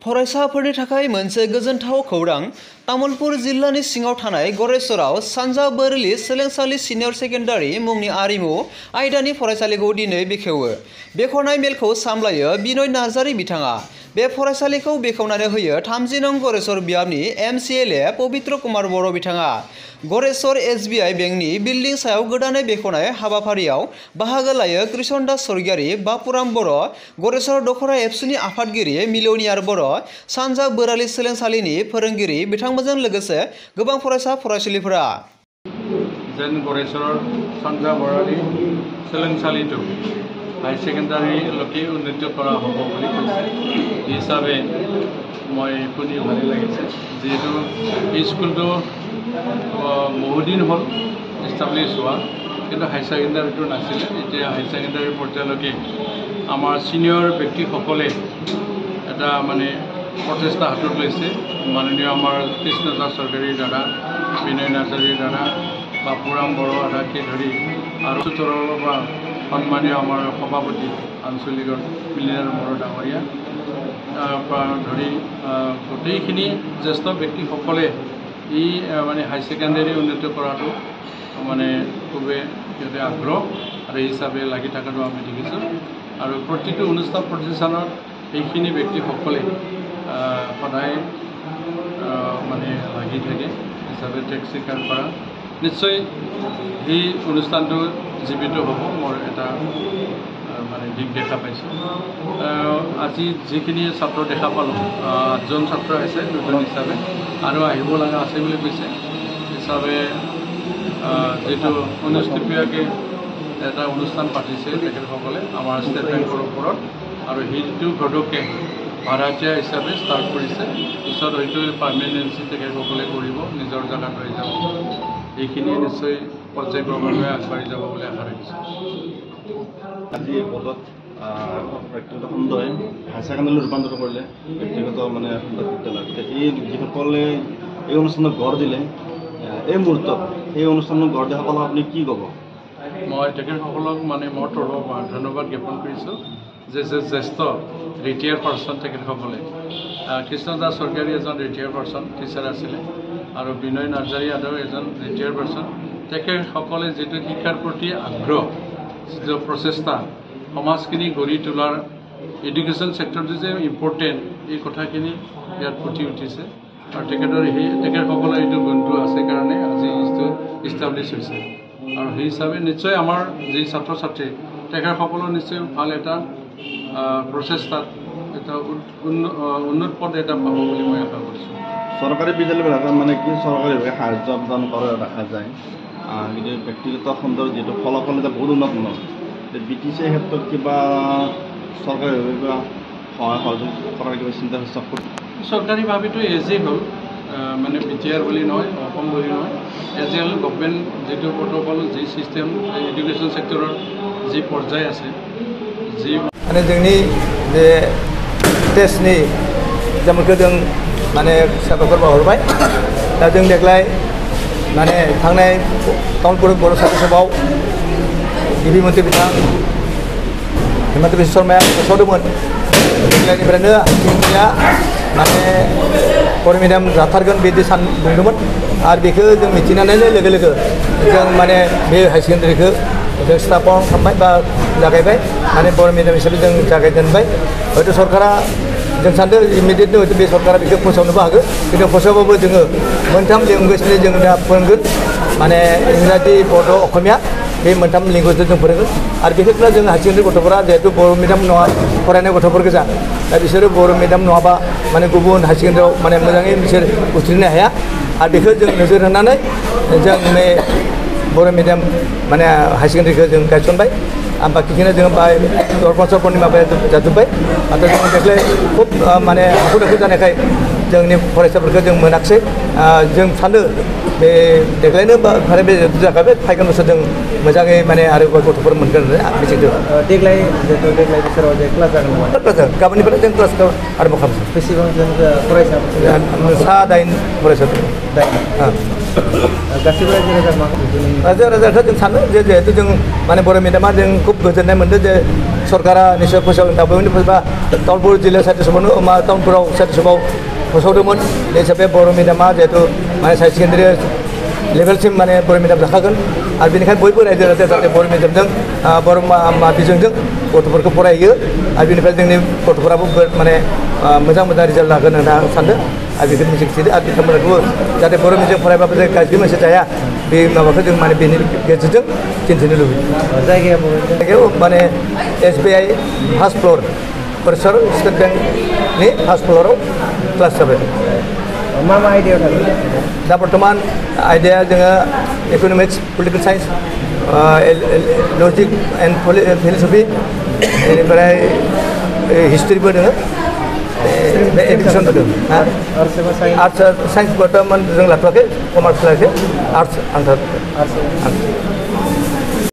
फरायसाफोरनि थाखाय मोनसे गोजोनथाव खौरां तामुलपुर जिल्लानि सिङाव थानाय गरेस्वराव सानजा बोरलि सोलोंसालि सिनियर सेकेन्डारि मुंनि आरिमु आयदानि फरायसालिखौ दिनै बेखेवो। बेखेवनाय मेलखौ सामलायो बिनय नार्जारी बिथाङा। बे फरायसालिखौ बेखेवनानै होयो 30 नं गरेस्वर बियाबनि MCLA पबित्र कुमार बर' बिथाङा। गरेस्वर SBI बेंकनि बिल्डिं सायाव गोदानै बेखेवनाय हाबाफारियाव बाहागो लायो कृष्ण दास स्वर्गियारि, बापुराम बर', गरेस्वर दखरा एबसुनि आफादगिरि मिलौनियार बर', सानजा बोरालि सोलोंसालिनि फोरोंगिरि बिथांमोनजों लोगोसे गोबां फरायसा फरायसुलिफोरा। जेन गरेस्वर सानजा बोरालि सोलोंसालिखौ हाई सेकेन्डारिলৈকে উন্নীত কৰা হ'ব বুলি কৈছে। এই হিচাপে মই শুনি ভালে লাগিছে, যিহেতু এই স্কুলটো বহুদিন হ'ল এষ্টাব্লিছ হোৱা, কিন্তু হাই ছেকেণ্ডাৰীটো নাছিলে। এতিয়া হাই ছেকেণ্ডাৰী পৰ্যায়লৈকে আমাৰ ছিনিয়ৰ ব্যক্তিসকলে এটা প্ৰচেষ্টা হাতত লৈছে। মাননীয় আমাৰ কৃষ্ণ দাস চৰকাৰীৰ দ্বাৰা, বিনয় নাৰ্জাৰীৰ দ্বাৰা, বাপুৰাম বড়ো আধাকে ধৰি আৰু চতুৰৰ পৰা সন্মানীয় আমাৰ সভাপতি আঞ্চলিকৰ মিলিনাৰ বড়ো ডাঙৰীয়া পৰা ধৰি গোটেইখিনি জ্যেষ্ঠ ব্যক্তিসকলে এই হাই ছেকেণ্ডাৰী উন্নীত কৰাটো খুবেই সিহঁতে আগ্ৰহ আৰু এই হিচাপে লাগি থকাটো আমি দেখিছোঁ। আৰু প্ৰতিটো অনুষ্ঠান প্ৰতিষ্ঠানত এইখিনি ব্যক্তিসকলে সদায় লাগি থাকে হিচাপে টেক্স স্বীকাৰ কৰা। নিশ্চয় এই অনুষ্ঠানটো জীৱিত হ'ব, মোৰ এটা দিশ দেখা পাইছোঁ। আজি যিখিনি ছাত্ৰ দেখা পালোঁ, 8জন ছাত্ৰ আছে নতুন হিচাপে, আৰু আহিব লগা আছে বুলি কৈছে। হিচাপে যিটো অনুষ্ঠিতীয়াকৈ এটা অনুষ্ঠান পাতিছে তেখেতসকলে আমাৰ ষ্টেট বেংকৰ ওপৰত, আৰু সেইটো ঘটকে ভাড়াতীয়া হিচাপে ষ্টাৰ্ট কৰিছে। পিছত হয়তো পাৰ্মানেঞ্চি তেখেতসকলে কৰিব, নিজৰ জেগাত লৈ যাব। এইখিনি নিশ্চয় পৰ্যায়ক্ৰমে আগবাঢ়ি যাব বুলি আশা ৰাখিছোঁ। আজি এই পদত ব্যক্তিগত খণ্ডই হাই ছেকেণ্ডাৰীলৈ ৰূপান্তৰ কৰিলে ব্যক্তিগত বিদ্যালয়। এই যিসকলে এই অনুষ্ঠানত গঢ় দিলে, এই মুহূৰ্তত এই অনুষ্ঠানত গঢ় দিয়াসকলক আপুনি কি ক'ব? মই তেখেতসকলক মোৰ তৰফৰ পৰা ধন্যবাদ জ্ঞাপন কৰিছোঁ যে জ্যেষ্ঠ ৰিটায়াৰ্ড পাৰ্চন তেখেতসকলে। কৃষ্ণ দাস চৰকাৰী এজন ৰিটায়াৰ্ড পাৰ্চন টিচাৰ আছিলে, আৰু বিনয় নাৰ্জাৰী আদৌ এজন ৰিটায়াৰ্ড পাৰ্চন। তেখেতসকলে যিটো শিক্ষাৰ প্ৰতি আগ্ৰহ, যিটো প্ৰচেষ্টা, সমাজখিনি গঢ়ি তোলাৰ এডুকেশ্যন ছেক্টৰটো যে ইম্পৰ্টেণ্ট, এই কথাখিনি ইয়াত ফুটি উঠিছে। আৰু তেখেতসকলৰ এইটো গুণটো আছে কাৰণে আজি এইটো ইষ্টাব্লিছ হৈছে। আৰু সেই হিচাপে নিশ্চয় আমাৰ যি ছাত্ৰ ছাত্ৰী তেখেতসকলৰ নিশ্চয় ভাল এটা প্ৰচেষ্টাত এটা উন্নত পদ এটা পাব বুলি মই আশা কৰিছোঁ। চৰকাৰী বিদ্যালয়বিলাকত কি চৰকাৰীভাৱে সাহায্য প্ৰদান কৰা দেখা যায়, কিন্তু ব্যক্তিগত খণ্ডৰ যিটো ফলাফল এটা বহুত উন্নত নহয়। BTC ক্ষেত্ৰত কিবা চৰকাৰীভাৱে কিবা সহায় সহযোগ কৰাৰ কিবা চিন্তা চৰ্চা কৰি? চৰকাৰীভাৱেতো এজেই হ'ল, BTR বুলি নহয়, অসম বুলি নহয়, এজে হ'ল গভৰ্ণমেণ্ট যিটো প্ৰট'কল, যি ছিষ্টেম এডুকেশ্যন ছেক্টৰৰ যি পৰ্যায় আছে, যি जोंनि बे टेस्टनि एग्जामखौ जों साबायखर बावहरबाय। दा जों देग्लाय थांनाय तामुलपुर बर' साहित्य सभायाव गिबि मन्थ्रि बिथां हिमन्त बिश्व शर्माया फोसावदोंमोन। देग्लायनिफ्रायनो जोंनिया बर' मिडियाम जाथारगोन बिदि बुंदोंमोन, आरो बेखौ जों मिथिनानै लोगो लोगो जों बे हाई सेकेन्डारिखौ जों स्थापन खालामबाय बा जागायबाय। बर' मिडियाम हिसाबै जों जागायजेनबाय। हयथ' सरकारा जों सानदों इमिडियेटनो हयथ' बे सरकारा बेखौ फोसावनोबो हागौ, खिन्थु फोसावबाबो जोङो मोनथाम लेंगुवेजनि जों दा फोरोंगोन, इंराजि, बड', असमिया, बे मोनथाम लेंगुवेजजों जों फोरोंगोन। आरो बेखौनो जों हाई सेकेन्डारि गथ'फोरा जिहेतु बर' मिडियाम नङा फरायनाय गथ'फोर गोजा, दा बिसोरो बर' मिडियाम नङाबा गुबुन हाई सेकेन्डारियाव मोजाङै बिसोर उथ्रिनो हाया। आरो बेखौ जों नोजोर होनानै जों बे बर' मिडियाम हाई सेकेन्डारिखौ जों गायसनबाय। बाखिखौनो जों दर्पण सरपरनि माबाया जाजोब्बाय। नाथाय जों देग्लाय खुब हाखु दाखु जानायखाय जोंनि फरायसाफोरखौ जों मोनाखिसै। जों सानो बे देग्लायनो फारि जाखाबाय, फैगोन बोसोर जों मोजाङै आरो गथ'फोर मोनगोन होननानै मिजिंथिदों। देग्लाय बोसोराव जे क्लास जागोन नामा? क्लास जागोन, गाबोननिफ्राय जों क्लासखौ आरम्भ खालामसै। बेसेबां जों फरायसा? 7-8 फरायसाफोर। गासिबो रायजो राजा मा रायजो राजाखौ जों सानो जे जिहेतु जों माने बर' मिडियामा जों खुब गोजोननाय मोनदों जे सरकारा निश्चय फोसावदों बयनिफ्राय बा तामुलपुर जिल्ला साहित्य सभानो टाउनफोराव साहित्य सभायाव फोसावदोंमोन बे हिसाबै बर' मिडियामा जिहेतु माने हायार सेकेन्डारि लेभेलसिम माने बर' मिडियाम जाखागोन आरो बेनिखायनो बयबो रायजो राजा जाहाथे बर' मिडियामजों बर' बिजोंजों गथ'फोरखौ फरायो आरो बेनिफ्राय जोंनि गथ'फोराबो माने मोजां मोजां रिजाल्ट लागोन होनना सानदों आरो बेखौ मिजिंथिदों आरो बिथांमोनखौबो जाहाथे बर' मिडियाम फरायबाबो जों गाज्रि मोनसे जाया बे माबाखौ जों माने बेनि गेजेरजों दिन्थिनो लुबैयो जायगायाव माने SBI फार्स्ट फ्ल'र परिसर स्टेट बेंकनि फार्स्ट फ्ल'राव क्लास जाबाय मा मा आयदायाव थागोन दा बर्थमान आयदाया जोङो economics political science logic and philosophy बेनिफ्राय हिस्ट्रिबो दङ एडुकेसनबो दङ आर्ट्स साइन्स बर्थमान जों लाथ'वाखै कमार्स लायाखै आर्ट्स आंथा